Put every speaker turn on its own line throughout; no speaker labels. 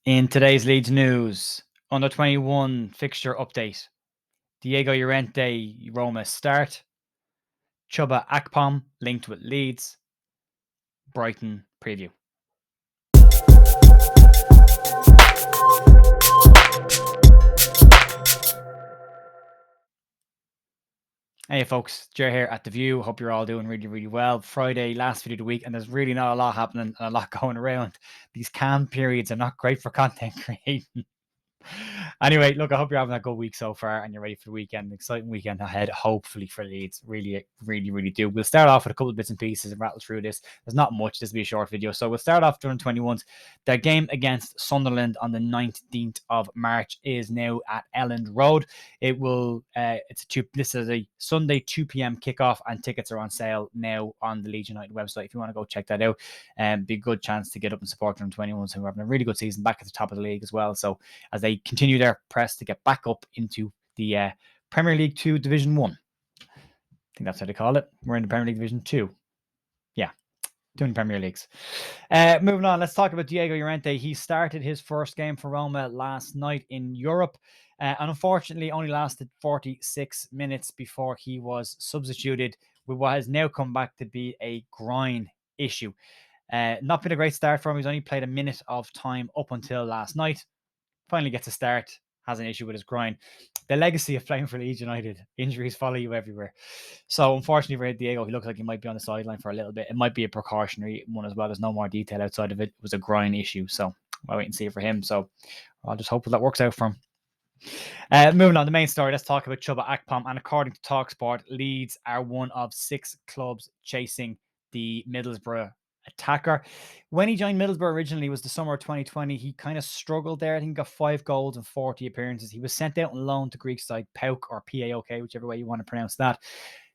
In today's Leeds news, under 21 fixture update. Diego Llorente, Roma start. Chuba Akpom linked with Leeds. Brighton preview. Hey folks, Jer here at The View. Hope you're all doing really, really well. Friday, last video of the week, and there's really not a lot happening and a lot going around. These calm periods are not great for content creating. Anyway, look, I hope you're having a good week so far and you're ready for the weekend. Exciting weekend ahead, hopefully, for Leeds. Really, really, really do. We'll start off with a couple of bits and pieces and rattle through this. There's not much. This will be a short video. So we'll start off during 21s. Their game against Sunderland on the 19th of March is now at Elland Road. It will, this is a Sunday 2 p.m. kickoff, and tickets are on sale now on the Leeds United website. If you want to go check that out, be a good chance to get up and support them 21s who are having a really good season back at the top of the league as well. So as they continue their press to get back up into the Premier League 2 Division 1. I think that's how they call it. We're in the Premier League Division 2. Yeah, doing Premier Leagues. Moving on, let's talk about Diego Llorente. He started his first game for Roma last night in Europe, and unfortunately only lasted 46 minutes before he was substituted with what has now come back to be a groin issue. Not been a great start for him. He's only played a minute of time up until last night. Finally gets a start, has an issue with his groin. The legacy of playing for Leeds United, injuries follow you everywhere. So unfortunately for Diego, he looks like he might be on the sideline for a little bit. It might be a precautionary one as well. There's no more detail outside of it. It was a groin issue, so I'll wait and see it for him. So I'll just hope that works out for him. Moving on, the main story, let's talk about Chuba Akpom. And according to TalkSport, Leeds are one of 6 clubs chasing the Middlesbrough attacker. When he joined Middlesbrough originally, was the summer of 2020. He kind of struggled there. I think he got 5 goals and 40 appearances. He was sent out on loan to Greek side PAOK or PAOK, whichever way you want to pronounce that.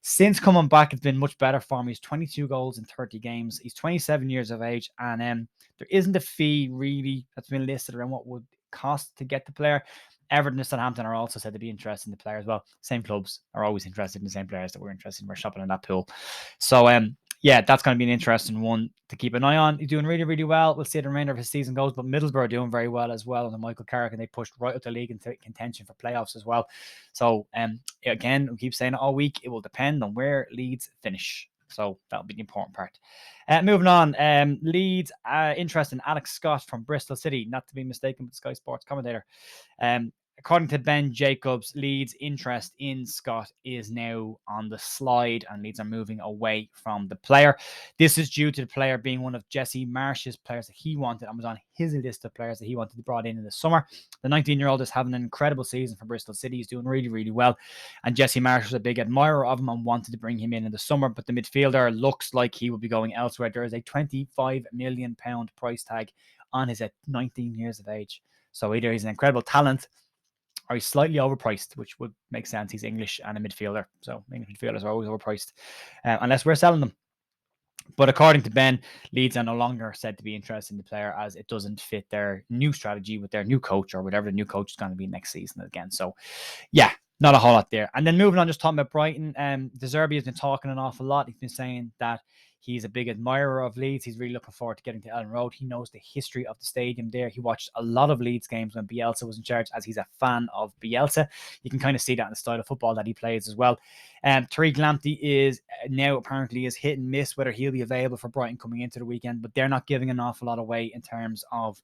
Since coming back, it's been much better for him. He's 22 goals in 30 games. He's 27 years of age, and there isn't a fee really that's been listed around what would cost to get the player. Everton and Southampton are also said to be interested in the player as well. Same clubs are always interested in the same players that we're interested in. We're shopping in that pool. So yeah, that's going to be an interesting one to keep an eye on. He's doing really, really well. We'll see how the remainder of his season goes, but Middlesbrough are doing very well as well under Michael Carrick, and they pushed right up the league into contention for playoffs as well. So again, we keep saying it all week, it will depend on where Leeds finish. So that'll be the important part. Moving on, Leeds interest in Alex Scott from Bristol City, not to be mistaken with the Sky Sports commentator. According to Ben Jacobs, Leeds' interest in Scott is now on the slide, and Leeds are moving away from the player. This is due to the player being one of Jesse Marsh's players that he wanted and was on his list of players that he wanted to brought in the summer. The 19-year-old is having an incredible season for Bristol City. He's doing really, really well, and Jesse Marsh was a big admirer of him and wanted to bring him in the summer, but the midfielder looks like he will be going elsewhere. There is a £25 million price tag on his at 19 years of age. So either he's an incredible talent or he's slightly overpriced, which would make sense. He's English and a midfielder. So English midfielders are always overpriced, unless we're selling them. But according to Ben, Leeds are no longer said to be interested in the player as it doesn't fit their new strategy with their new coach or whatever the new coach is going to be next season again. So, yeah, not a whole lot there. And then moving on, just talking about Brighton, De Zerbi has been talking an awful lot. He's been saying that he's a big admirer of Leeds. He's really looking forward to getting to Elland Road. He knows the history of the stadium there. He watched a lot of Leeds games when Bielsa was in charge, as he's a fan of Bielsa. You can kind of see that in the style of football that he plays as well. Tariq Lamptey is now apparently is hit and miss whether he'll be available for Brighton coming into the weekend, but they're not giving an awful lot away in terms of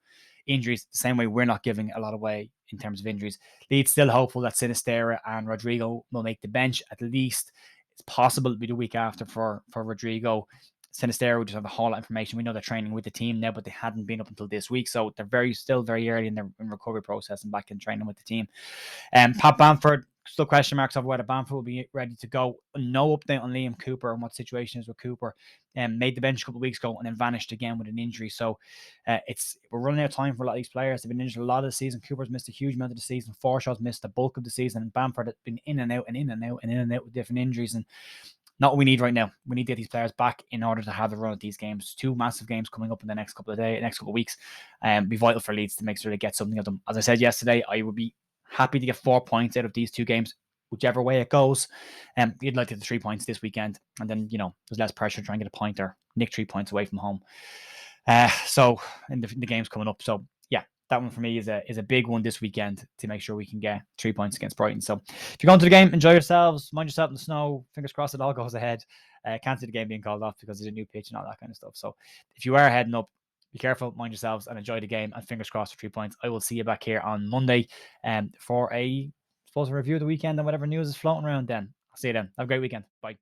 injuries, the same way we're not giving a lot away in terms of injuries. Leeds still hopeful that Sinisterra and Rodrigo will make the bench at least. It's possible to be the week after for Rodrigo. Sinisterra, we just have a whole lot of information. We know they're training with the team now, but they hadn't been up until this week. So they're still very early in their recovery process and back in training with the team. Pat Bamford, still question marks over whether Bamford will be ready to go. No update on Liam Cooper and what situation is with Cooper. Made the bench a couple of weeks ago and then vanished again with an injury. So we're running out of time for a lot of these players. They've been injured a lot of the season. Cooper's missed a huge amount of the season. Forshaw's missed the bulk of the season. And Bamford has been in and out with different injuries. And not what we need right now. We need to get these players back in order to have a run at these games. 2 massive games coming up in the next couple of weeks. Be vital for Leeds to make sure they get something of them. As I said yesterday, I would be happy to get 4 points out of these 2 games, whichever way it goes. You'd like to get the 3 points this weekend, and then there's less pressure to try and get a point or nick 3 points away from home. So in the games coming up. So yeah, that one for me is a big one this weekend to make sure we can get 3 points against Brighton. So if you're going to the game, enjoy yourselves, mind yourself in the snow. Fingers crossed it all goes ahead. Can't see the game being called off because there's a new pitch and all that kind of stuff. So if you are heading up, be careful, mind yourselves, and enjoy the game. And fingers crossed for 3 points. I will see you back here on Monday for a review of the weekend and whatever news is floating around then. I'll see you then. Have a great weekend. Bye.